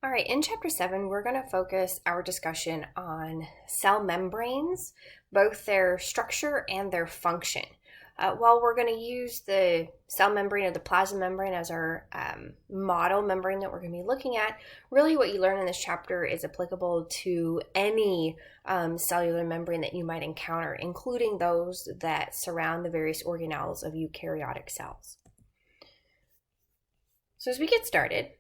All right, in chapter 7, we're going to focus our discussion on cell membranes, both their structure and their function. While we're going to use the cell membrane or the plasma membrane as our model membrane that we're going to be looking at, really what you learn in this chapter is applicable to any cellular membrane that you might encounter, including those that surround the various organelles of eukaryotic cells. So as we get started,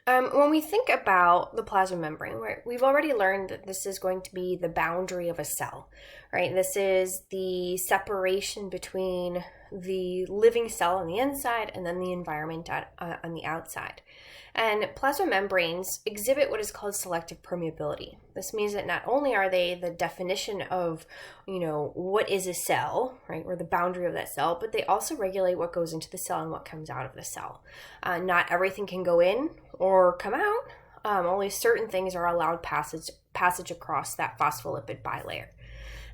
when we think about the plasma membrane, we've already learned that this is going to be the boundary of a cell, right? This is the separation between the living cell on the inside and then the environment on the outside. And plasma membranes exhibit what is called selective permeability. This means that not only are they the definition of, what is a cell, right, or the boundary of that cell, but they also regulate what goes into the cell and what comes out of the cell. Not everything can go in or come out. Only certain things are allowed passage across that phospholipid bilayer.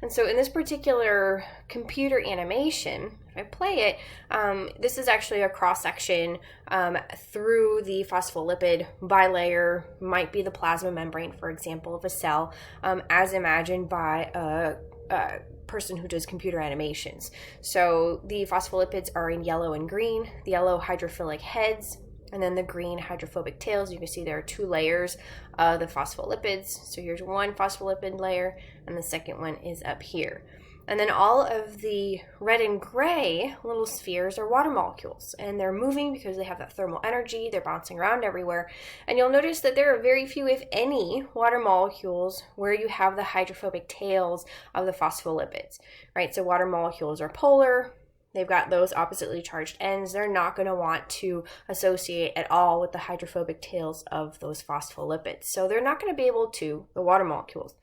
And so in this particular computer animation, if I play it, this is actually a cross-section through the phospholipid bilayer, might be the plasma membrane, for example, of a cell, as imagined by a person who does computer animations. So the phospholipids are in yellow and green, the yellow hydrophilic heads, and then the green hydrophobic tails. You can see there are two layers of the phospholipids. So here's one phospholipid layer, and the second one is up here. And then all of the red and gray little spheres are water molecules, and they're moving because they have that thermal energy. They're bouncing around everywhere. And you'll notice that there are very few, if any, water molecules where you have the hydrophobic tails of the phospholipids, right? So water molecules are polar. They've got those oppositely charged ends. They're not going to want to associate at all with the hydrophobic tails of those phospholipids. So they're not going to be able to, the water molecules,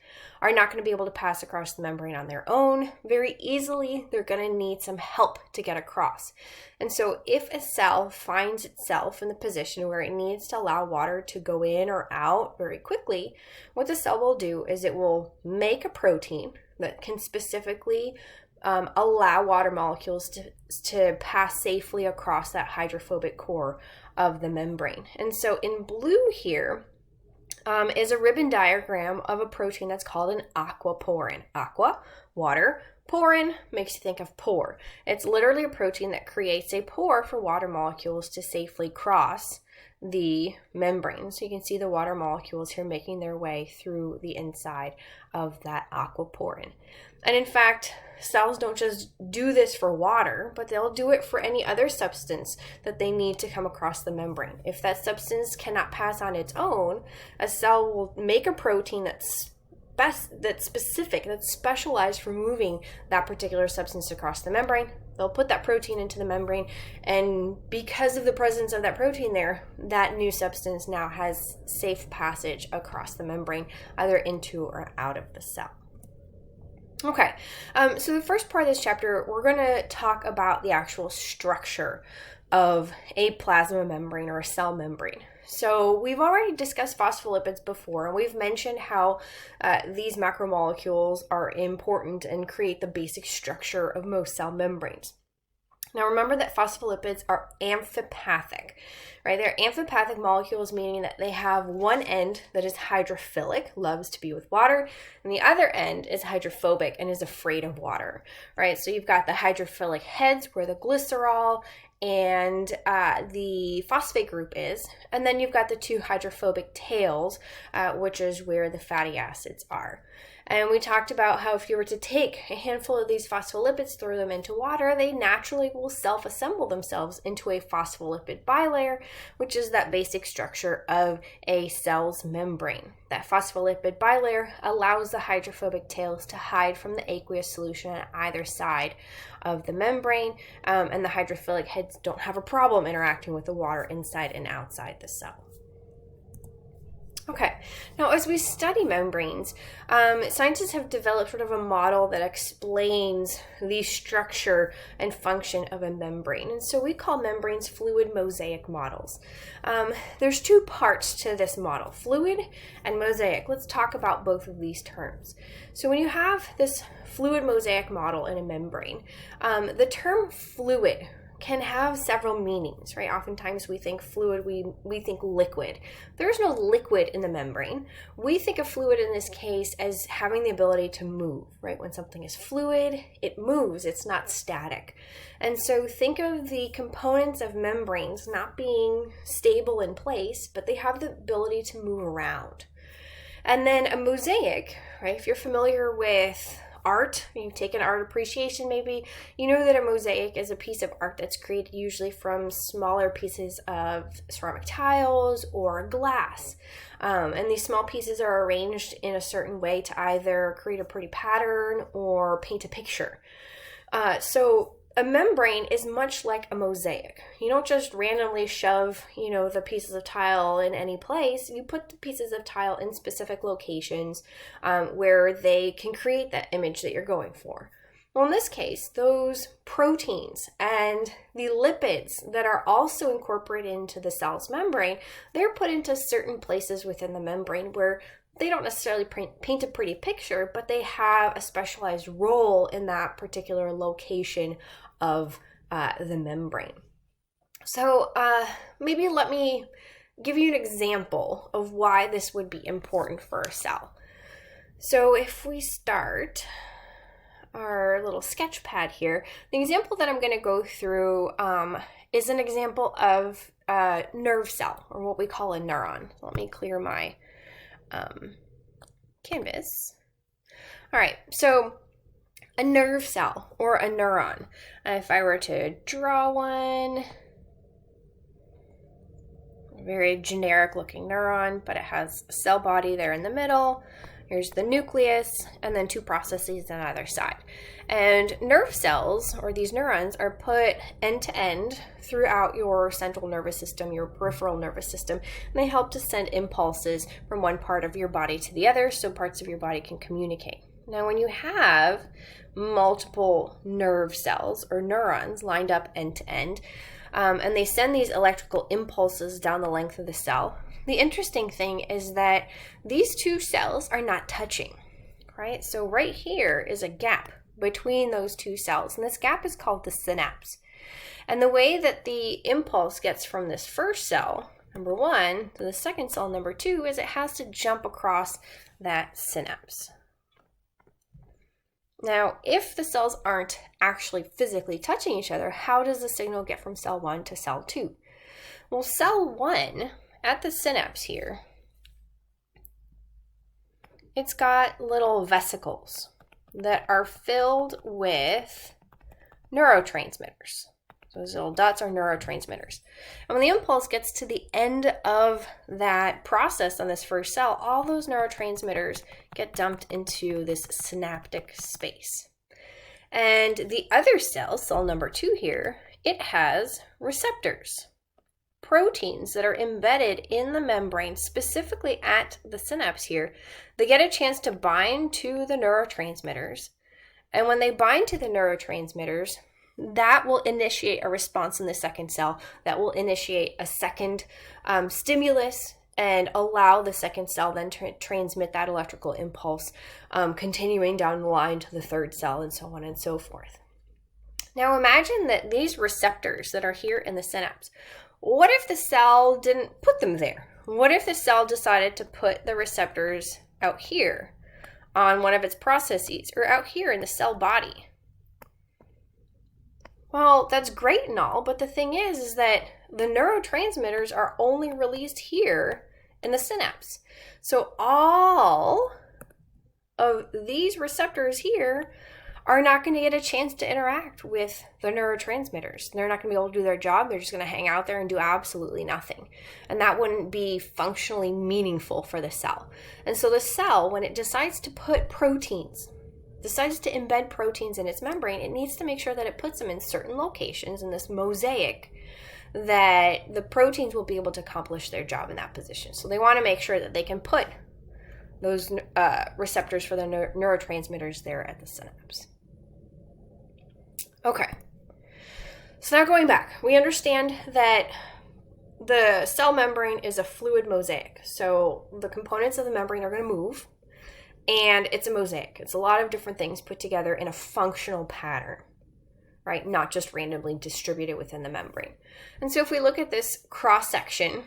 are not going to be able to pass across the membrane on their own very easily. They're going to need some help to get across. And so if a cell finds itself in the position where it needs to allow water to go in or out very quickly, what the cell will do is it will make a protein that can specifically allow water molecules to pass safely across that hydrophobic core of the membrane. And so in blue here is a ribbon diagram of a protein that's called an aquaporin. Aqua, water. Porin makes you think of pore. It's literally a protein that creates a pore for water molecules to safely cross the membrane. So you can see the water molecules here making their way through the inside of that aquaporin. And in fact, cells don't just do this for water, but they'll do it for any other substance that they need to come across the membrane. If that substance cannot pass on its own, a cell will make a protein that's specific, that's specialized for moving that particular substance across the membrane. They'll put that protein into the membrane, and because of the presence of that protein there, that new substance now has safe passage across the membrane, either into or out of the cell. Okay, so the first part of this chapter, we're going to talk about the actual structure of a plasma membrane or a cell membrane. So we've already discussed phospholipids before, and we've mentioned how these macromolecules are important and create the basic structure of most cell membranes. Now remember that phospholipids are amphipathic, right? They're amphipathic molecules, meaning that they have one end that is hydrophilic, loves to be with water, and the other end is hydrophobic and is afraid of water, right? So you've got the hydrophilic heads where the glycerol and the phosphate group is, and then you've got the two hydrophobic tails, which is where the fatty acids are. And we talked about how if you were to take a handful of these phospholipids, throw them into water, they naturally will self-assemble themselves into a phospholipid bilayer, which is that basic structure of a cell's membrane. That phospholipid bilayer allows the hydrophobic tails to hide from the aqueous solution on either side of the membrane, and the hydrophilic heads don't have a problem interacting with the water inside and outside the cell. Okay, now as we study membranes, scientists have developed sort of a model that explains the structure and function of a membrane. And so we call membranes fluid mosaic models. There's two parts to this model, fluid and mosaic. Let's talk about both of these terms. So when you have this fluid mosaic model in a membrane, the term fluid can have several meanings, right? Oftentimes we think fluid, we think liquid. There's no liquid in the membrane. We think of fluid in this case as having the ability to move, right? When something is fluid, it moves, it's not static. And so think of the components of membranes not being stable in place, but they have the ability to move around. And then a mosaic, right? If you're familiar with art, you've taken art appreciation maybe, you know that a mosaic is a piece of art that's created usually from smaller pieces of ceramic tiles or glass. And these small pieces are arranged in a certain way to either create a pretty pattern or paint a picture. So a membrane is much like a mosaic. You don't just randomly shove, the pieces of tile in any place. You put the pieces of tile in specific locations where they can create that image that you're going for. Well, in this case, those proteins and the lipids that are also incorporated into the cell's membrane, they're put into certain places within the membrane where they don't necessarily paint a pretty picture, but they have a specialized role in that particular location of the membrane. So maybe let me give you an example of why this would be important for a cell. So if we start our little sketch pad here, the example that I'm going to go through is an example of a nerve cell, or what we call a neuron. Let me clear my canvas. All right, so a nerve cell or a neuron. If I were to draw one, very generic looking neuron, but it has a cell body there in the middle. Here's the nucleus, and then two processes on either side. And nerve cells, or these neurons, are put end to end throughout your central nervous system, your peripheral nervous system, and they help to send impulses from one part of your body to the other so parts of your body can communicate. Now, when you have multiple nerve cells or neurons lined up end to end, and they send these electrical impulses down the length of the cell, the interesting thing is that these two cells are not touching, right? So right here is a gap between those two cells, and this gap is called the synapse. And the way that the impulse gets from this first cell, number one, to the second cell, number two, is it has to jump across that synapse. Now, if the cells aren't actually physically touching each other, how does the signal get from cell 1 to cell 2? Well, cell 1, at the synapse here, it's got little vesicles that are filled with neurotransmitters. So those little dots are neurotransmitters. And when the impulse gets to the end of that process on this first cell, all those neurotransmitters get dumped into this synaptic space. And the other cell, cell number 2 here, it has receptors, proteins that are embedded in the membrane, specifically at the synapse here. They get a chance to bind to the neurotransmitters. And when they bind to the neurotransmitters, that will initiate a response in the second cell that will initiate a second stimulus and allow the second cell then to transmit that electrical impulse, continuing down the line to the third cell and so on and so forth. Now imagine that these receptors that are here in the synapse, what if the cell didn't put them there? What if the cell decided to put the receptors out here on one of its processes or out here in the cell body? Well, that's great and all, but the thing is that the neurotransmitters are only released here in the synapse. So all of these receptors here are not going to get a chance to interact with the neurotransmitters. They're not going to be able to do their job. They're just going to hang out there and do absolutely nothing. And that wouldn't be functionally meaningful for the cell. And so the cell, when it decides to put proteins, decides to embed proteins in its membrane, it needs to make sure that it puts them in certain locations in this mosaic that the proteins will be able to accomplish their job in that position. So they want to make sure that they can put those receptors for the neurotransmitters there at the synapse. Okay, so now going back, we understand that the cell membrane is a fluid mosaic. So the components of the membrane are going to move, and it's a mosaic. It's a lot of different things put together in a functional pattern. right? Not just randomly distributed within the membrane. And so if we look at this cross-section,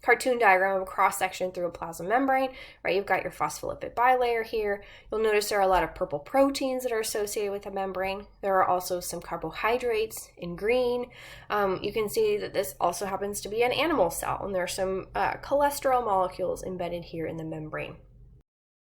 cartoon diagram of a cross-section through a plasma membrane, right? You've got your phospholipid bilayer here. You'll notice there are a lot of purple proteins that are associated with the membrane. There are also some carbohydrates in green. You can see that this also happens to be an animal cell, and there are some cholesterol molecules embedded here in the membrane.